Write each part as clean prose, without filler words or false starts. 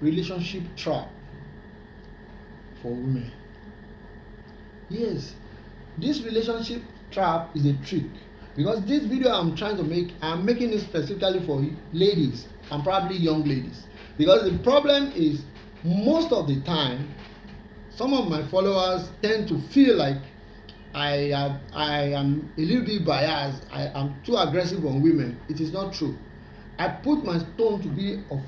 relationship trap for women. Yes, this relationship trap is a trick, because this video I'm making it specifically for ladies and probably young ladies, because the problem is most of the time some of my followers tend to feel like I am a little bit biased. I am too aggressive on women. It is not true. I put my tone to be of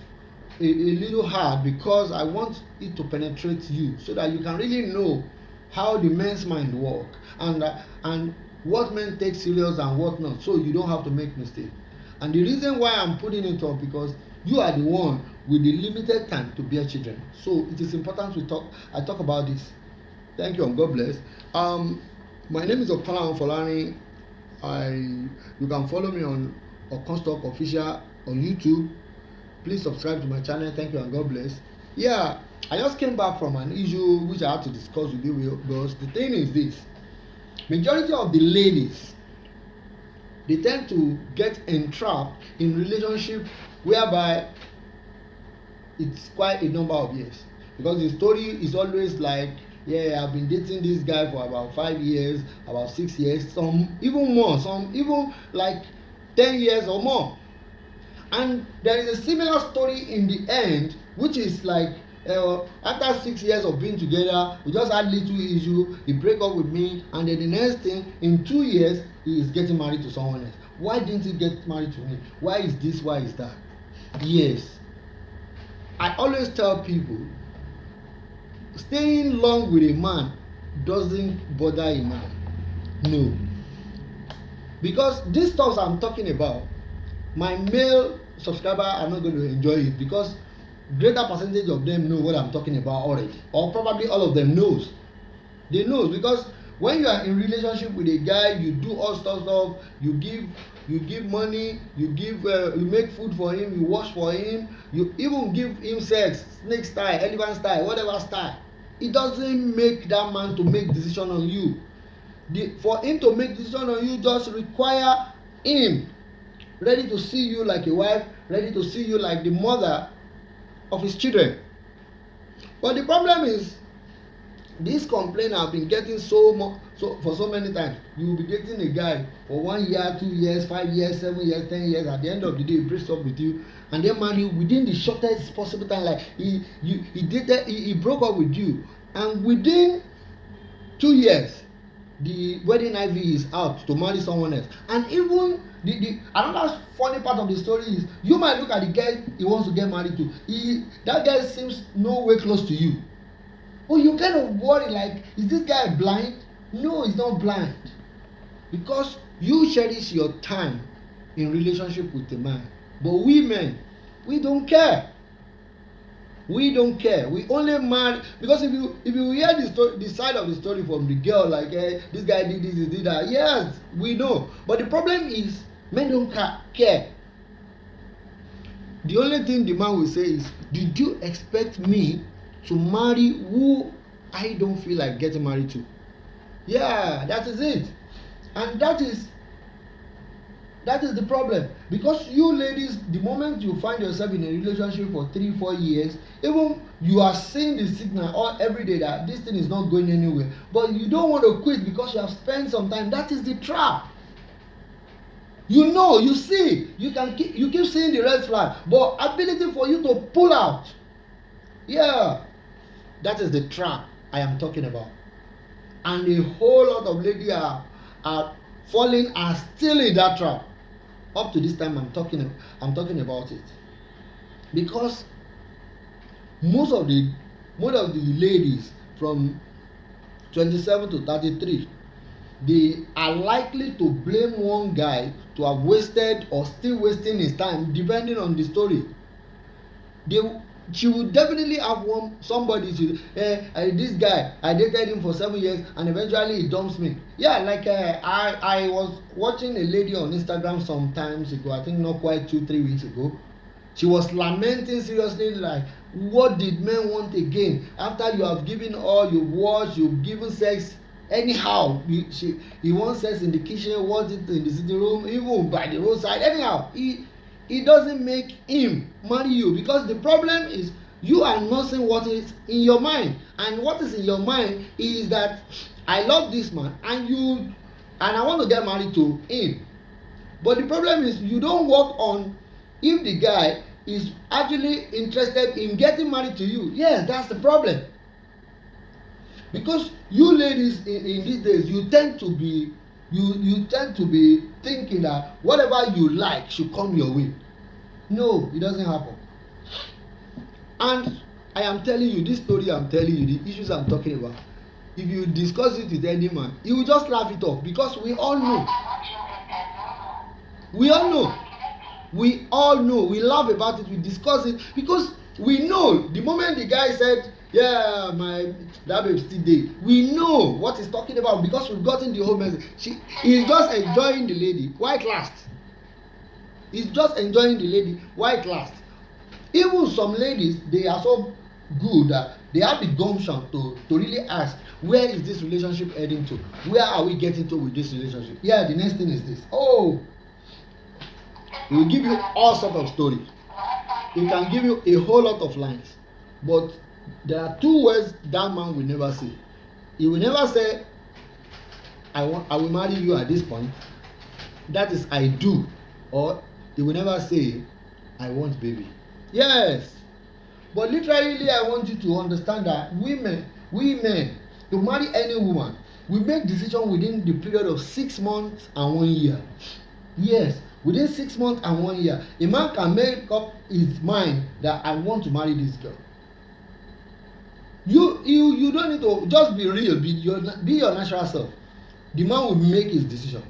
a little hard because I want it to penetrate you so that you can really know how the men's mind work, and what men take serious and what not, so you don't have to make mistake. And the reason why I'm putting it up, because you are the one with the limited time to bear children, so it is important I talk about this. Thank you and God bless. My name is Okantalks-relationships. You can follow me on Okantalks official on YouTube. Please subscribe to my channel. Thank you and God bless. Yeah, I just came back from an issue which I had to discuss with you, because the thing is this: majority of the ladies, they tend to get entrapped in relationship whereby it's quite a number of years, because the story is always like, yeah, I've been dating this guy for about 5 years, about 6 years, some even more, some even like 10 years or more. And there is a similar story in the end, which is like, after 6 years of being together, we just had little issue, he break up with me, and then the next thing, in 2 years he is getting married to someone else. Why didn't he get married to me? Why is this? Why is that? Yes, I always tell people, staying long with a man doesn't bother a man. No, because these stuff I'm talking about, my male subscriber are not going to enjoy it, because greater percentage of them know what I'm talking about already, or probably all of them knows. They know, because when you are in relationship with a guy, you do all stuff, you give money, you make food for him, you wash for him, you even give him sex, snake style, elephant style, whatever style. It doesn't make that man to make decision on you. For him to make decision on you just require him ready to see you like a wife, ready to see you like the mother of his children. But the problem is, this complaint I've been getting for so many times. You will be dating a guy for 1 year, 2 years, 5 years, 7 years, 10 years. At the end of the day, he breaks up with you, and then marry you within the shortest possible time. Like he broke up with you, and within 2 years, the wedding ivy is out to marry someone else. And even the another funny part of the story is, you might look at the guy he wants to get married to. That guy seems no way close to you. Oh, you kind of worry, like, is this guy blind? No, he's not blind, because you cherish your time in relationship with a man. But we men, we don't care. We don't care. We only marry because if you hear the side of the story from the girl, like, hey, this guy did this, he did that. Yes, we know. But the problem is, men don't care. The only thing the man will say is, did you expect me to marry who I don't feel like getting married to? Yeah, that is it. And that is the problem, because you ladies, the moment you find yourself in a relationship for 3-4 years, even you are seeing the signal all every day that this thing is not going anywhere, but you don't want to quit because you have spent some time. That is the trap. You know, you see, you keep seeing the red flag, but ability for you to pull out, yeah, that is the trap I am talking about. And a whole lot of ladies are falling and still in that trap. Up to this time I'm talking about it, because most of the ladies from 27 to 33, they are likely to blame one guy to have wasted or still wasting his time, depending on the story. She will definitely have somebody this guy, I dated him for 7 years and eventually he dumps me. Yeah, like I was watching a lady on Instagram some times ago, I think not quite 2-3 weeks ago. She was lamenting seriously, like, what did men want again? After you have given all, you've washed, you've given sex, anyhow, he wants sex in the kitchen, wants it in the sitting room, even by the roadside, anyhow. It doesn't make him marry you, because the problem is You are not saying what is in your mind, and what is in your mind is that I love this man and I want to get married to him. But the problem is you don't work on if the guy is actually interested in getting married to you. Yes, that's the problem. Because you ladies in these days, you tend to be thinking that whatever you like should come your way. No, it doesn't happen. And I am telling you, this story I'm telling you, the issues I'm talking about, if you discuss it with any man, he will just laugh it off, because we all know. We all know. We all know. We laugh about it, we discuss it, because we know the moment the guy said, yeah, that babe still dey, we know what he's talking about, because we've gotten the whole message. He's just enjoying the lady while it lasts. He's just enjoying the lady while it lasts. Even some ladies, they are so good that they have the gumption to really ask, where is this relationship heading to? Where are we getting to with this relationship? Yeah, the next thing is this. Oh, we will give you all sorts of stories. He can give you a whole lot of lines, but there are two words that man will never say. He will never say, I will marry you at this point. That is, I do. Or he will never say, I want baby. Yes, but literally I want you to understand that we men, to marry any woman, we make decision within the period of 6 months and 1 year. Yes, within 6 months and 1 year, a man can make up his mind that I want to marry this girl. You don't need to just be real, be your natural self. The man will make his decision.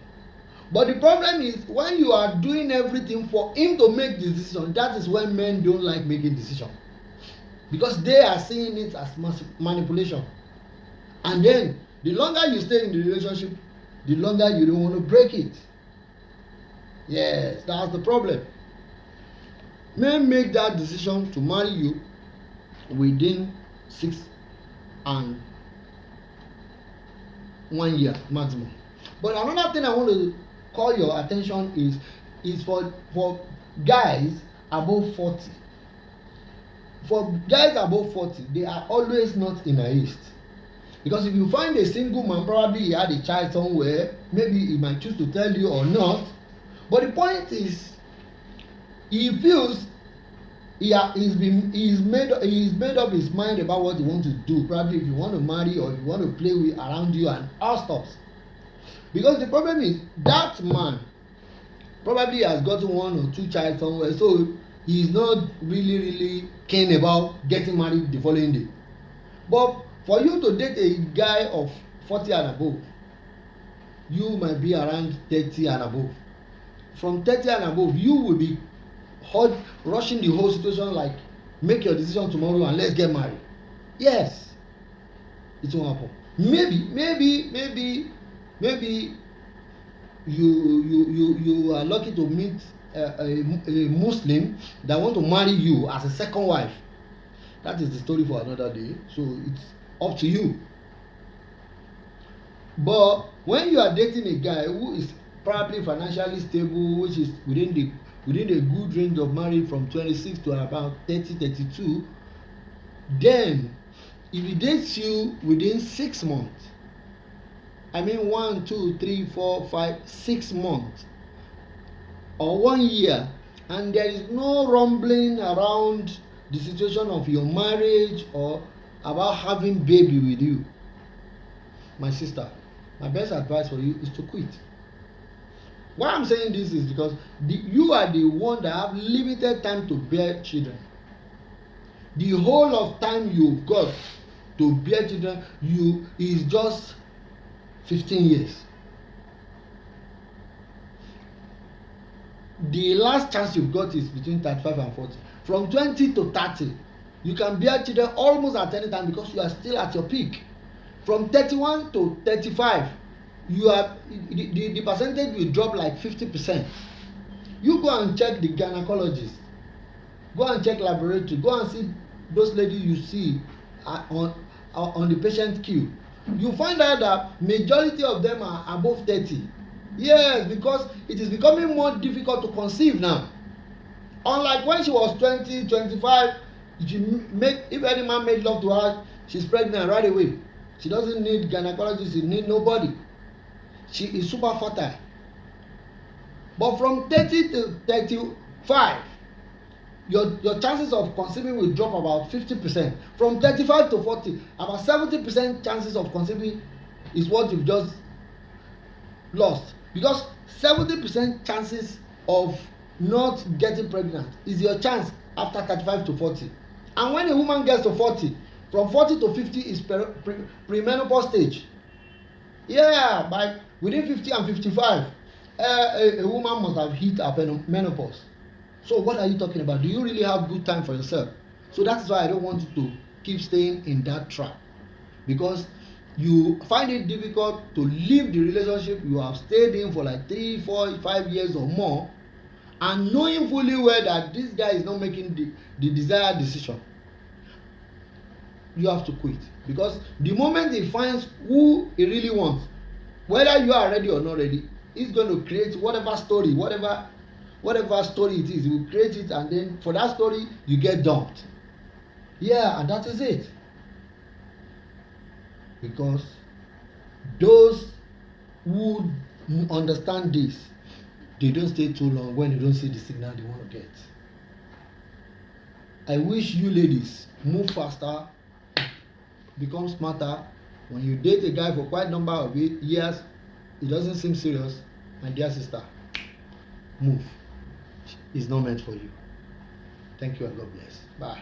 But the problem is, when you are doing everything for him to make the decision, that is when men don't like making decisions, because they are seeing it as manipulation. And then the longer you stay in the relationship, the longer you don't want to break it. Yes, that's the problem. Men make that decision to marry you within 6 and 1 year maximum. But another thing I want to call your attention is for guys above 40. For guys above 40, they are always not in a haste. Because if you find a single man, probably he had a child somewhere, maybe he might choose to tell you or not. But the point is, he feels he's made up his mind about what he wants to do. Probably if you want to marry or you want to play with around you and all stuff. Because the problem is, that man probably has gotten 1 or 2 child somewhere, so he is not really keen about getting married the following day. But for you to date a guy of 40 and above, you might be around 30 and above. From 30 and above, you will be rushing the whole situation, like, make your decision tomorrow and let's get married. Yes, it won't happen. Maybe you are lucky to meet a Muslim that want to marry you as a second wife. That is the story for another day, so it's up to you. But when you are dating a guy who is probably financially stable, which is within a good range of marriage from 26 to about 30-32, then if he dates you within 6 months, I mean 1, 2, 3, 4, 5, 6 months or 1 year, and there is no rumbling around the situation of your marriage or about having baby with you, my sister, my best advice for you is to quit. Why I'm saying this is because you are the one that have limited time to bear children. The whole of time you've got to bear children is just 15 years. The last chance you've got is between 35 and 40. From 20 to 30, you can bear children almost at any time because you are still at your peak. From 31 to 35, the percentage will drop like 50%. You go and check the gynecologist, go and check laboratory, go and see those ladies you see on the patient queue. You find out that majority of them are above 30. Yes, because it is becoming more difficult to conceive now. Unlike when she was 20, 25, If any man made love to her, she's pregnant right away. She doesn't need gynecologist, she need nobody. She is super fertile. But from 30 to 35, your chances of conceiving will drop about 50%. From 35 to 40, about 70% chances of conceiving is what you've just lost. Because 70% chances of not getting pregnant is your chance after 35 to 40. And when a woman gets to 40, from 40 to 50 is premenopause stage. Yeah, by within 50 and 55, a woman must have hit her menopause. So what are you talking about? Do you really have good time for yourself? So that is why I don't want you to keep staying in that trap, because you find it difficult to leave the relationship you have stayed in for like 3, 4, 5 years or more, and knowing fully well that this guy is not making the desired decision. You have to quit, because the moment he finds who he really wants, whether you are ready or not ready, he's going to create whatever story it is. He will create it, and then for that story you get dumped. Yeah, and that is it. Because those who understand this, they don't stay too long when they don't see the signal they want to get. I wish you ladies move faster, become smarter. When you date a guy for quite a number of years, it doesn't seem serious, my dear sister, move. It's not meant for you. Thank you and God bless. Bye.